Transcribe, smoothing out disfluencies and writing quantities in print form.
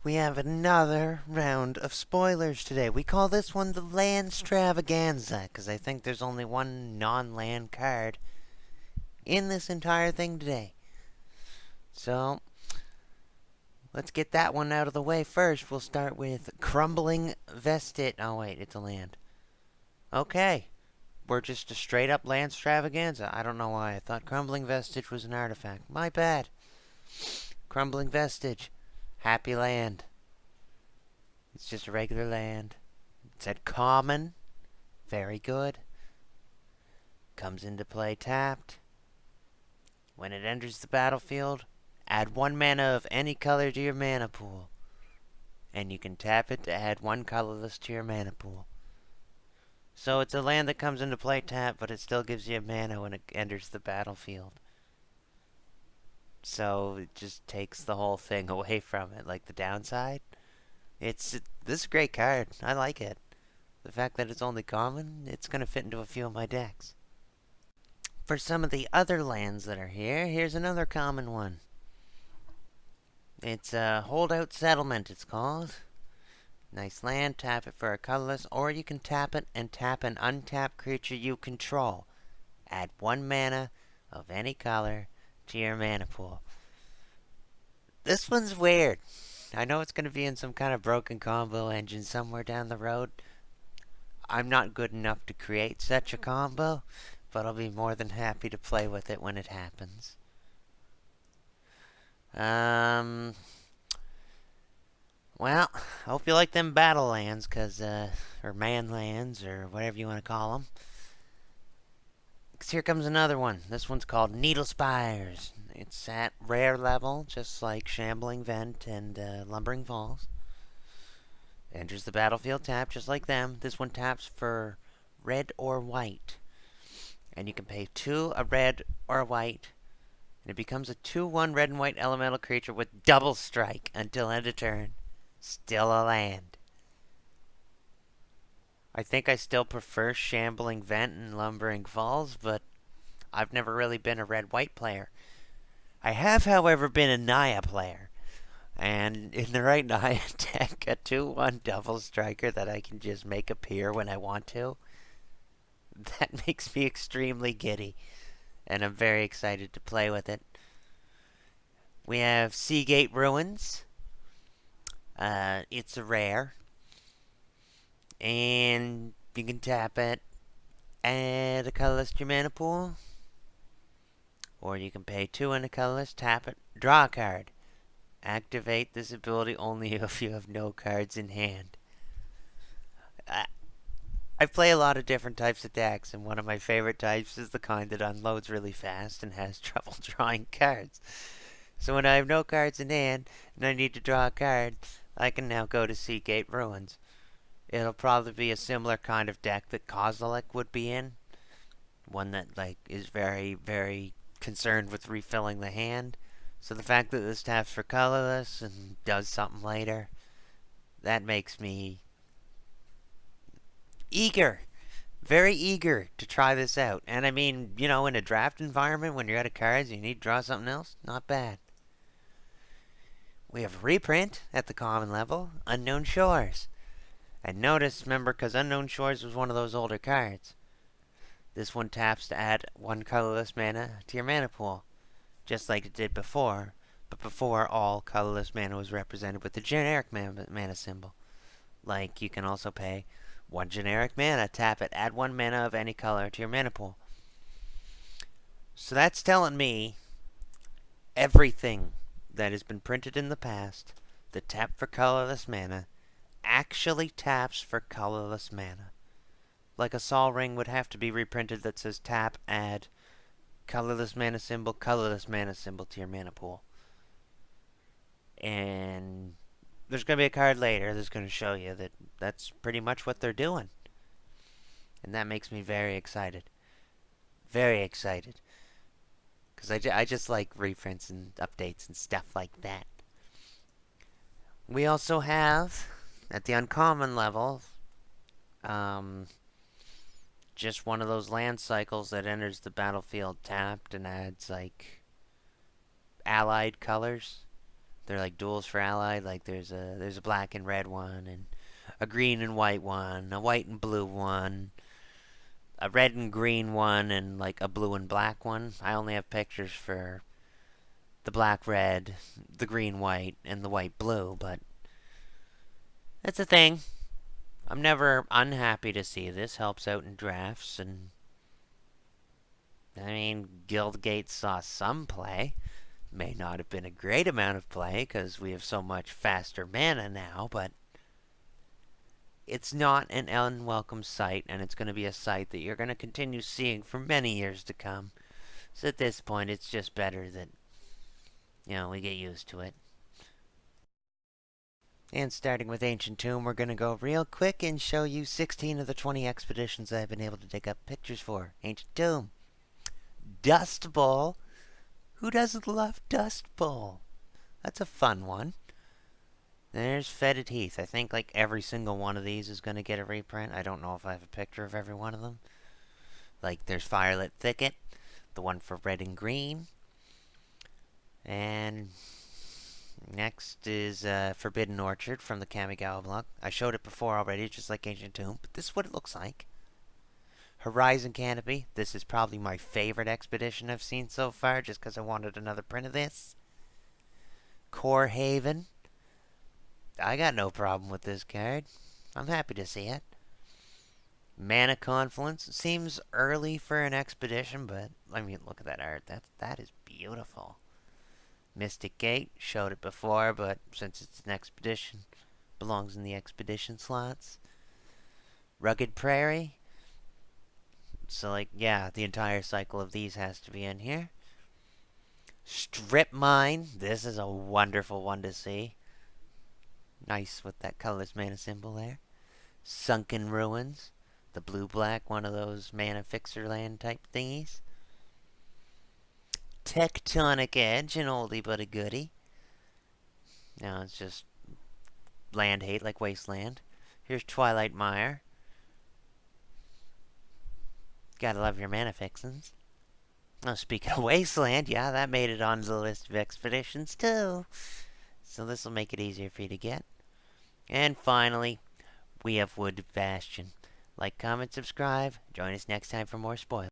We have another round of spoilers today. We call this one the LANDSTRAVAGANZA, because I think there's only one non-land card in this entire thing today. So, let's get that one out of the way first. We'll start with Crumbling Vestige. Oh wait, it's a land. Okay, we're just a straight up LANDSTRAVAGANZA. I don't know why I thought Crumbling Vestige was an artifact. My bad. Crumbling Vestige. Happy land. It's just a regular land. It's at common. Very good. Comes into play tapped. When it enters the battlefield, add 1 mana of any color to your mana pool. And you can tap it to add 1 colorless to your mana pool. So it's a land that comes into play tapped, but it still gives you mana when it enters the battlefield. So it just takes the whole thing away from it, like the downside. This is a great card. I like it. The fact that it's only common, it's going to fit into a few of my decks. For some of the other lands that are here, here's another common one. It's a Holdout Settlement, it's called. Nice land, tap it for a colorless, or you can tap it and tap an untapped creature you control. Add 1 mana of any color to your mana pool. This one's weird. I know it's going to be in some kind of broken combo engine somewhere down the road. I'm not good enough to create such a combo, but I'll be more than happy to play with it when it happens. Well, I hope you like them battle lands, or man lands, or whatever you want to call them. Because here comes another one. This one's called Needle Spires. It's at rare level, just like Shambling Vent and Lumbering Falls. Enters the battlefield tapped, just like them. This one taps for red or white. And you can pay 2 a red or a white. And it becomes a 2/1 red and white elemental creature with double strike until end of turn. Still a land. I think I still prefer Shambling Vent and Lumbering Falls, but I've never really been a red-white player. I have, however, been a Naya player. And in the right Naya deck, a 2/1 double striker that I can just make appear when I want to. That makes me extremely giddy. And I'm very excited to play with it. We have Seagate Ruins. It's a rare. And you can tap it, add a colorless to your mana pool. Or you can pay 2 and a colorless, tap it, draw a card. Activate this ability only if you have no cards in hand. I play a lot of different types of decks, and one of my favorite types is the kind that unloads really fast and has trouble drawing cards. So when I have no cards in hand, and I need to draw a card, I can now go to Seagate Ruins. It'll probably be a similar kind of deck that Kozilek would be in. One that, is very, very concerned with refilling the hand. So the fact that this taps for colorless and does something later, that makes me eager. Very eager to try this out. And I mean, in a draft environment when you're out of cards and you need to draw something else, not bad. We have reprint at the common level, Unknown Shores. And notice, remember, because Unknown Shores was one of those older cards. This one taps to add 1 colorless mana to your mana pool, just like it did before. But before, all colorless mana was represented with the generic mana symbol. Like, you can also pay 1 generic mana, tap it, add 1 mana of any color to your mana pool. So that's telling me everything that has been printed in the past, the tap for colorless mana, actually taps for colorless mana. Like a Sol Ring would have to be reprinted that says tap, add colorless mana symbol to your mana pool. And there's going to be a card later that's going to show you that that's pretty much what they're doing. And that makes me very excited. Very excited. Because I just like reprints and updates and stuff like that. We also have, at the uncommon level, just one of those land cycles that enters the battlefield tapped and adds, allied colors. They're like duels for allied. Like there's a black and red one, and a green and white one, a white and blue one, a red and green one, and like a blue and black one. I only have pictures for the black red, the green white, and the white blue, but that's a thing. I'm never unhappy to see this. Helps out in drafts, and I mean, Guildgate saw some play. May not have been a great amount of play because we have so much faster mana now, but it's not an unwelcome sight, and it's going to be a sight that you're going to continue seeing for many years to come. So at this point, it's just better that, we get used to it. And starting with Ancient Tomb, we're going to go real quick and show you 16 of the 20 expeditions I've been able to dig up pictures for. Ancient Tomb. Dust Bowl. Who doesn't love Dust Bowl? That's a fun one. There's Fetid Heath. I think like every single one of these is going to get a reprint. I don't know if I have a picture of every one of them. Like there's Firelit Thicket, the one for red and green. And next is Forbidden Orchard from the Kamigawa block. I showed it before already, just like Ancient Tomb, but this is what it looks like. Horizon Canopy. This is probably my favorite expedition I've seen so far, just because I wanted another print of this. Core Haven. I got no problem with this card. I'm happy to see it. Mana Confluence. Seems early for an expedition, but I mean, look at that art. That is beautiful. Mystic Gate. Showed it before, but since it's an expedition, belongs in the expedition slots. Rugged Prairie. So, like, yeah, the entire cycle of these has to be in here. Strip Mine. This is a wonderful one to see. Nice with that colorless mana symbol there. Sunken Ruins. The blue-black, one of those mana fixer land type thingies. Tectonic Edge, an oldie but a goodie. Now it's just land hate like Wasteland. Here's Twilight Mire. Gotta love your mana fixins. Oh, speaking of Wasteland, yeah, that made it onto the list of expeditions too. So this will make it easier for you to get. And finally, we have Wood Bastion. Like, comment, subscribe. Join us next time for more spoilers.